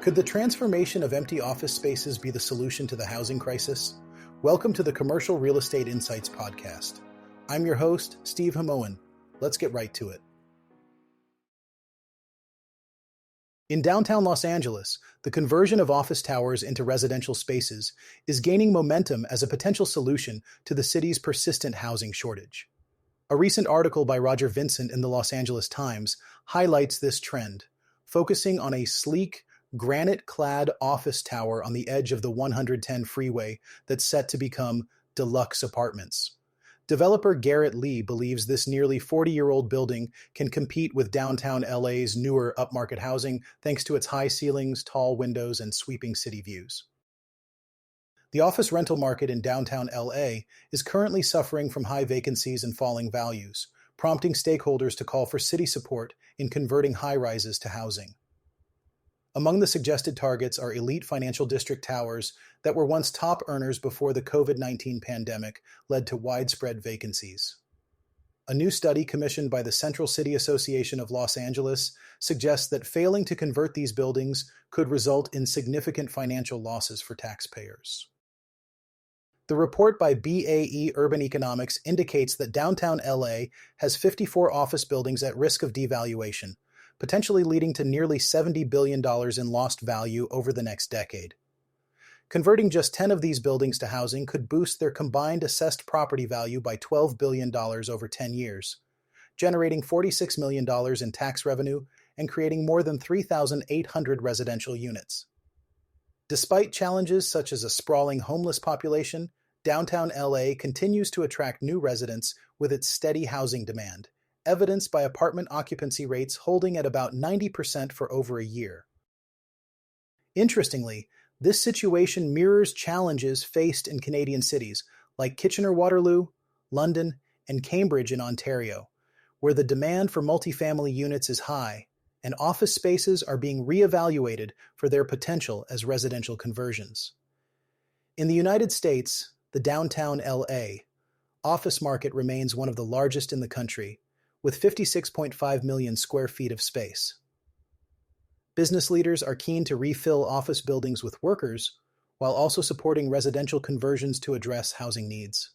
Could the transformation of empty office spaces be the solution to the housing crisis? Welcome to the Commercial Real Estate Insights podcast. I'm your host, Steve Hamoen. Let's get right to it. In downtown Los Angeles, the conversion of office towers into residential spaces is gaining momentum as a potential solution to the city's persistent housing shortage. A recent article by Roger Vincent in the Los Angeles Times highlights this trend, focusing on a sleek, granite-clad office tower on the edge of the 110 freeway that's set to become deluxe apartments. Developer Garrett Lee believes this nearly 40-year-old building can compete with downtown LA's newer upmarket housing thanks to its high ceilings, tall windows, and sweeping city views. The office rental market in downtown LA is currently suffering from high vacancies and falling values, prompting stakeholders to call for city support in converting high-rises to housing. Among the suggested targets are elite financial district towers that were once top earners before the COVID-19 pandemic led to widespread vacancies. A new study commissioned by the Central City Association of Los Angeles suggests that failing to convert these buildings could result in significant financial losses for taxpayers. The report by BAE Urban Economics indicates that downtown LA has 54 office buildings at risk of devaluation, potentially leading to nearly $70 billion in lost value over the next decade. Converting just 10 of these buildings to housing could boost their combined assessed property value by $12 billion over 10 years, generating $46 million in tax revenue and creating more than 3,800 residential units. Despite challenges such as a sprawling homeless population, downtown LA continues to attract new residents with its steady housing demand, evidenced by apartment occupancy rates holding at about 90% for over a year. Interestingly, this situation mirrors challenges faced in Canadian cities like Kitchener-Waterloo, London, and Cambridge in Ontario, where the demand for multifamily units is high, and office spaces are being reevaluated for their potential as residential conversions. In the United States, the downtown LA office market remains one of the largest in the country, with 56.5 million square feet of space. Business leaders are keen to refill office buildings with workers, while also supporting residential conversions to address housing needs.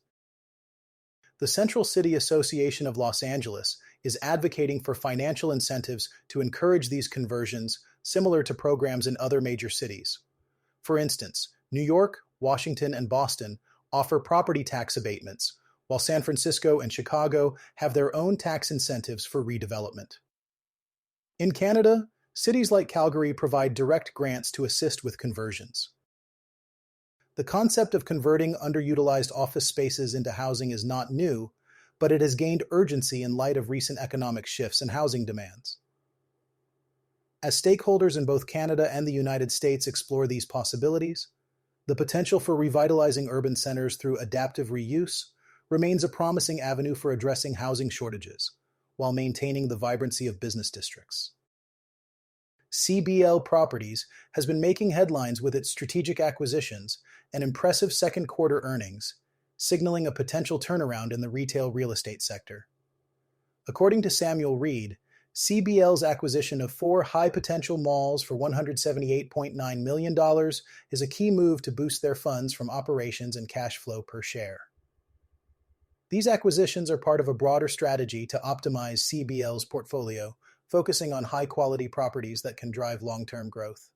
The Central City Association of Los Angeles is advocating for financial incentives to encourage these conversions, similar to programs in other major cities. For instance, New York, Washington, and Boston offer property tax abatements, while San Francisco and Chicago have their own tax incentives for redevelopment. In Canada, cities like Calgary provide direct grants to assist with conversions. The concept of converting underutilized office spaces into housing is not new, but it has gained urgency in light of recent economic shifts in housing demands. As stakeholders in both Canada and the United States explore these possibilities, the potential for revitalizing urban centers through adaptive reuse remains a promising avenue for addressing housing shortages, while maintaining the vibrancy of business districts. CBL Properties has been making headlines with its strategic acquisitions and impressive second quarter earnings, signaling a potential turnaround in the retail real estate sector. According to Samuel Reed, CBL's acquisition of 4 high-potential malls for $178.9 million is a key move to boost their funds from operations and cash flow per share. These acquisitions are part of a broader strategy to optimize CBL's portfolio, focusing on high-quality properties that can drive long-term growth.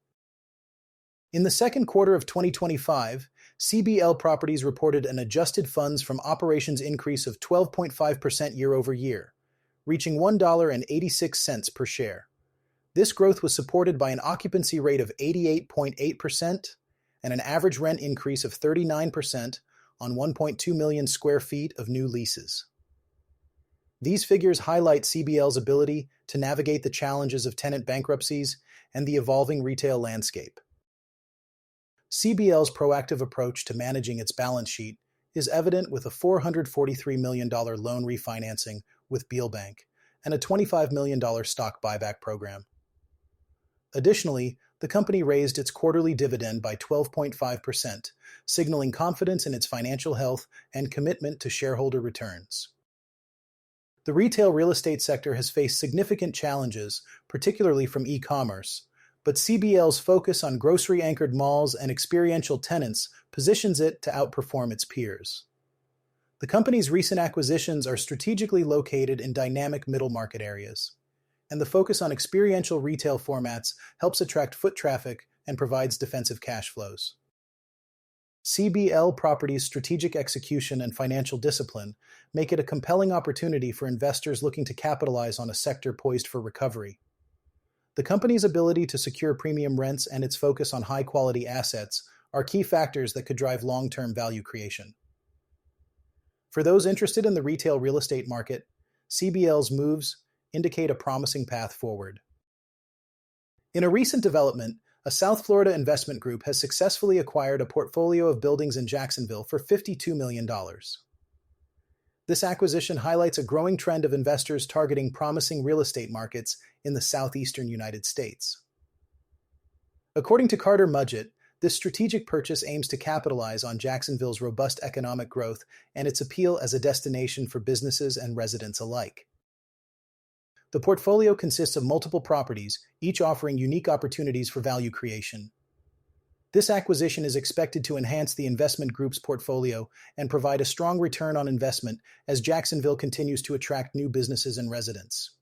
In the second quarter of 2025, CBL Properties reported an adjusted funds from operations increase of 12.5% year-over-year, reaching $1.86 per share. This growth was supported by an occupancy rate of 88.8% and an average rent increase of 39% on 1.2 million square feet of new leases. These figures highlight CBL's ability to navigate the challenges of tenant bankruptcies and the evolving retail landscape. CBL's proactive approach to managing its balance sheet is evident with a $443 million loan refinancing with Beal Bank and a $25 million stock buyback program. Additionally, the company raised its quarterly dividend by 12.5%, signaling confidence in its financial health and commitment to shareholder returns. The retail real estate sector has faced significant challenges, particularly from e-commerce, but CBL's focus on grocery-anchored malls and experiential tenants positions it to outperform its peers. The company's recent acquisitions are strategically located in dynamic middle-market areas, and the focus on experiential retail formats helps attract foot traffic and provides defensive cash flows. CBL Properties' strategic execution and financial discipline make it a compelling opportunity for investors looking to capitalize on a sector poised for recovery. The company's ability to secure premium rents and its focus on high-quality assets are key factors that could drive long-term value creation. For those interested in the retail real estate market, CBL's moves indicate a promising path forward. In a recent development, a South Florida investment group has successfully acquired a portfolio of buildings in Jacksonville for $52 million. This acquisition highlights a growing trend of investors targeting promising real estate markets in the southeastern United States. According to Carter Mudgett, this strategic purchase aims to capitalize on Jacksonville's robust economic growth and its appeal as a destination for businesses and residents alike. The portfolio consists of multiple properties, each offering unique opportunities for value creation. This acquisition is expected to enhance the investment group's portfolio and provide a strong return on investment as Jacksonville continues to attract new businesses and residents.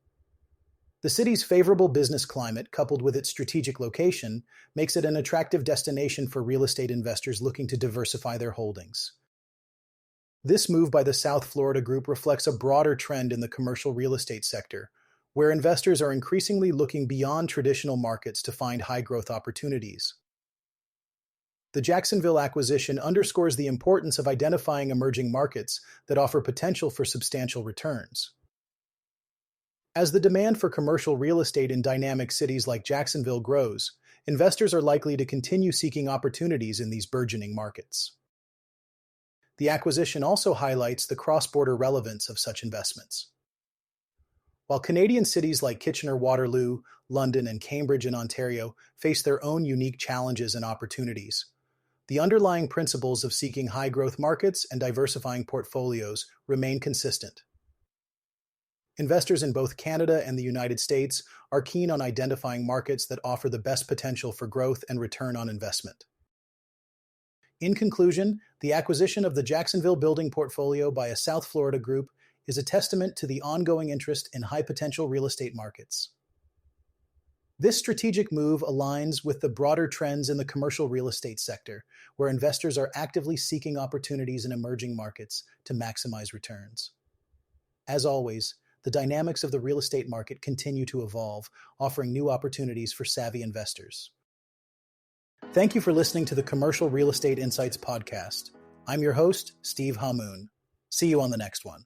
The city's favorable business climate, coupled with its strategic location, makes it an attractive destination for real estate investors looking to diversify their holdings. This move by the South Florida Group reflects a broader trend in the commercial real estate sector, where investors are increasingly looking beyond traditional markets to find high-growth opportunities. The Jacksonville acquisition underscores the importance of identifying emerging markets that offer potential for substantial returns. As the demand for commercial real estate in dynamic cities like Jacksonville grows, investors are likely to continue seeking opportunities in these burgeoning markets. The acquisition also highlights the cross-border relevance of such investments. While Canadian cities like Kitchener-Waterloo, London, and Cambridge in Ontario face their own unique challenges and opportunities, the underlying principles of seeking high-growth markets and diversifying portfolios remain consistent. Investors in both Canada and the United States are keen on identifying markets that offer the best potential for growth and return on investment. In conclusion, the acquisition of the Jacksonville building portfolio by a South Florida group is a testament to the ongoing interest in high-potential real estate markets. This strategic move aligns with the broader trends in the commercial real estate sector, where investors are actively seeking opportunities in emerging markets to maximize returns. As always, the dynamics of the real estate market continue to evolve, offering new opportunities for savvy investors. Thank you for listening to the Commercial Real Estate Insights podcast. I'm your host, Steve Hamoen. See you on the next one.